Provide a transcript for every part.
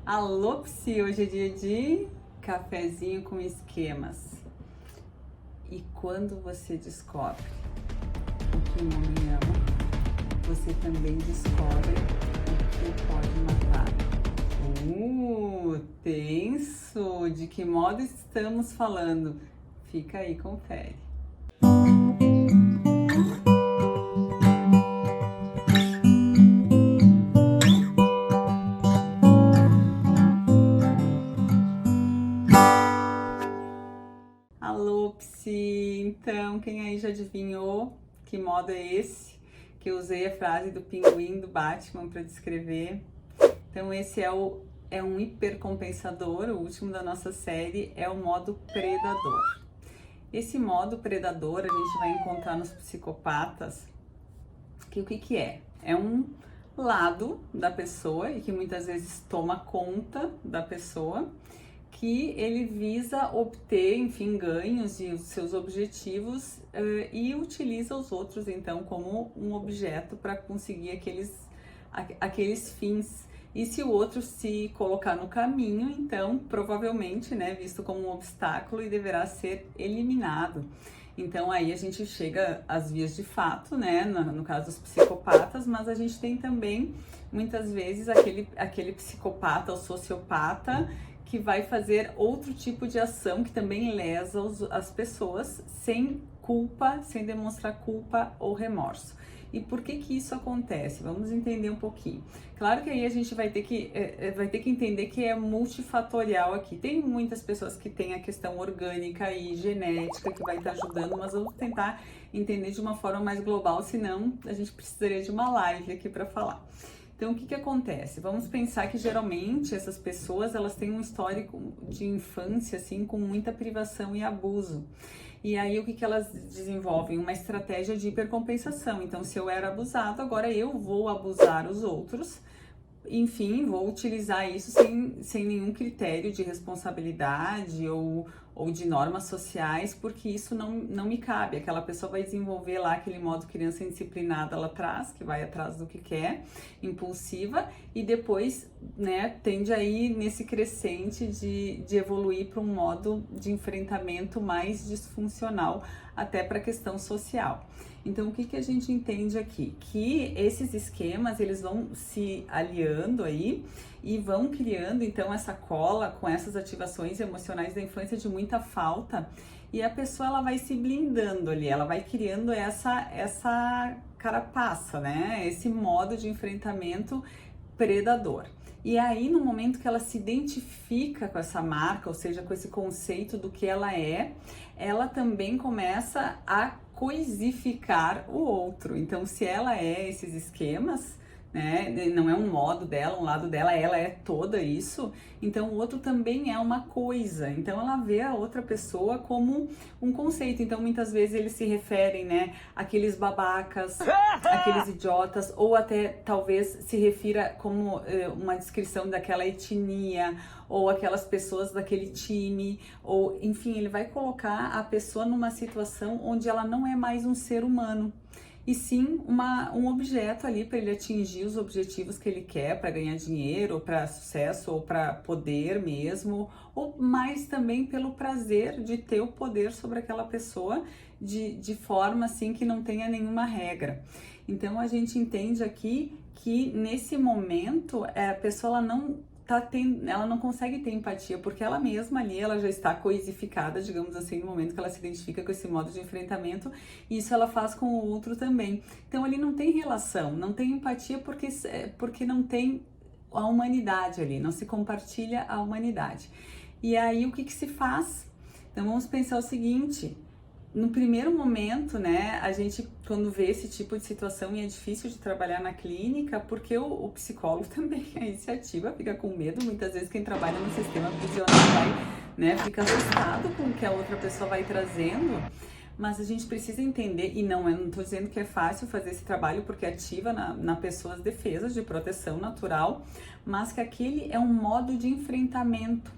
Alô, Psi! Hoje é dia de cafezinho com esquemas. E quando você descobre o que um homem ama, você também descobre o que pode matar. Tenso! De que modo estamos falando? Fica aí, confere. Alô, Psi! Então, quem aí já adivinhou que modo é esse? Que eu usei a frase do pinguim do Batman para descrever. Então, esse é um hipercompensador, o último da nossa série, é o modo predador. Esse modo predador a gente vai encontrar nos psicopatas, que o que é? É um lado da pessoa e que muitas vezes toma conta da pessoa, que ele visa obter, enfim, ganhos e os seus objetivos e utiliza os outros, então, como um objeto para conseguir aqueles fins. E se o outro se colocar no caminho, então, provavelmente, né, visto como um obstáculo e deverá ser eliminado. Então, aí a gente chega às vias de fato, né, no caso dos psicopatas, mas a gente tem também, muitas vezes, aquele psicopata ou sociopata que vai fazer outro tipo de ação que também lesa as pessoas sem culpa, sem demonstrar culpa ou remorso. E por que isso acontece? Vamos entender um pouquinho. Claro que aí a gente vai ter que entender que é multifatorial aqui. Tem muitas pessoas que têm a questão orgânica e genética que vai estar ajudando, mas vamos tentar entender de uma forma mais global, senão a gente precisaria de uma live aqui para falar. Então, o que acontece? Vamos pensar que geralmente essas pessoas, elas têm um histórico de infância, assim, com muita privação e abuso. E aí, o que elas desenvolvem? Uma estratégia de hipercompensação. Então, se eu era abusado, agora eu vou abusar os outros. Enfim, vou utilizar isso sem nenhum critério de responsabilidade ou de normas sociais, porque isso não me cabe. Aquela pessoa vai desenvolver lá aquele modo criança indisciplinada lá atrás, que vai atrás do que quer, impulsiva, e depois, né, tende a ir nesse crescente de evoluir para um modo de enfrentamento mais disfuncional, até para a questão social. Então, o que a gente entende aqui? Que esses esquemas, eles vão se aliando aí e vão criando, então, essa cola com essas ativações emocionais da infância de muita falta, e a pessoa, ela vai se blindando ali, ela vai criando essa carapaça, né? Esse modo de enfrentamento predador. E aí, no momento que ela se identifica com essa marca, ou seja, com esse conceito do que ela também começa a coisificar o outro. Então, se ela é esses esquemas, né, não é um modo dela, um lado dela, ela é toda isso, então o outro também é uma coisa. Então ela vê a outra pessoa como um conceito. Então muitas vezes eles se referem, né, àqueles babacas, aqueles idiotas, ou até talvez se refira como uma descrição daquela etnia, ou aquelas pessoas daquele time, ou enfim, ele vai colocar a pessoa numa situação onde ela não é mais um ser humano, e sim um objeto ali para ele atingir os objetivos que ele quer, para ganhar dinheiro, ou para sucesso, ou para poder mesmo, ou mais também pelo prazer de ter o poder sobre aquela pessoa de forma assim que não tenha nenhuma regra. Então a gente entende aqui que nesse momento a pessoa ela não consegue ter empatia, porque ela mesma ali, ela já está coisificada, digamos assim, no momento que ela se identifica com esse modo de enfrentamento, e isso ela faz com o outro também. Então ali não tem relação, não tem empatia porque não tem a humanidade ali, não se compartilha a humanidade. E aí o que se faz? Então vamos pensar o seguinte: no primeiro momento, né, a gente quando vê esse tipo de situação, e é difícil de trabalhar na clínica, porque o psicólogo também aí se ativa, fica com medo, muitas vezes quem trabalha no sistema prisional né, fica assustado com o que a outra pessoa vai trazendo, mas a gente precisa entender, e não estou dizendo que é fácil fazer esse trabalho, porque ativa na pessoa as defesas de proteção natural, mas que aquele é um modo de enfrentamento.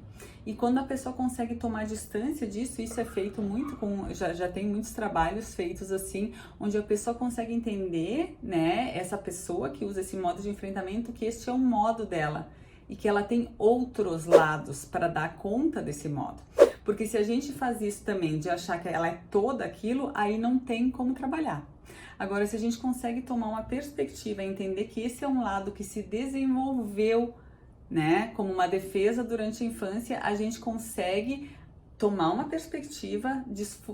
E quando a pessoa consegue tomar distância disso, isso é feito muito já tem muitos trabalhos feitos assim, onde a pessoa consegue entender, né, essa pessoa que usa esse modo de enfrentamento, que este é um modo dela. e que ela tem outros lados para dar conta desse modo. Porque se a gente faz isso também de achar que ela é toda aquilo, aí não tem como trabalhar. Agora, se a gente consegue tomar uma perspectiva e entender que esse é um lado que se desenvolveu, né, como uma defesa durante a infância, a gente consegue tomar uma perspectiva,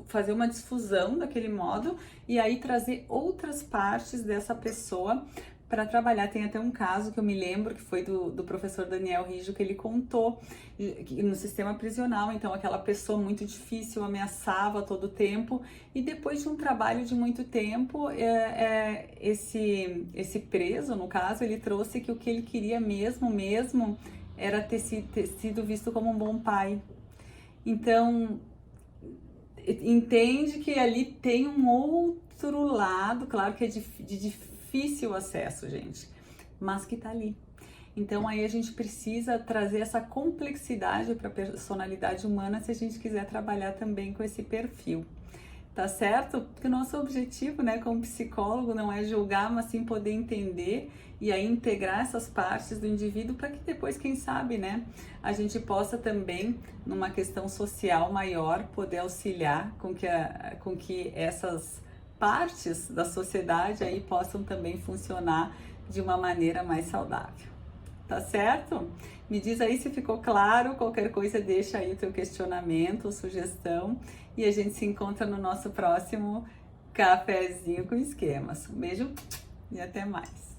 fazer uma difusão daquele modo e aí trazer outras partes dessa pessoa para trabalhar. Tem até um caso que eu me lembro que foi do professor Daniel Rijo, que ele contou que no sistema prisional, então aquela pessoa muito difícil, ameaçava a todo tempo, e depois de um trabalho de muito tempo, esse preso, no caso, ele trouxe que o que ele queria mesmo era ter sido visto como um bom pai. Então, entende que ali tem um outro lado, claro que é de difícil acesso, gente, mas que tá ali. Então aí a gente precisa trazer essa complexidade para a personalidade humana se a gente quiser trabalhar também com esse perfil. Tá certo? Porque o nosso objetivo, né, como psicólogo, não é julgar, mas sim poder entender e aí integrar essas partes do indivíduo para que depois, quem sabe, né, a gente possa também, numa questão social maior, poder auxiliar com que essas partes da sociedade aí possam também funcionar de uma maneira mais saudável. Tá certo? Me diz aí se ficou claro, qualquer coisa deixa aí o teu questionamento ou sugestão e a gente se encontra no nosso próximo cafezinho com esquemas. Um beijo e até mais.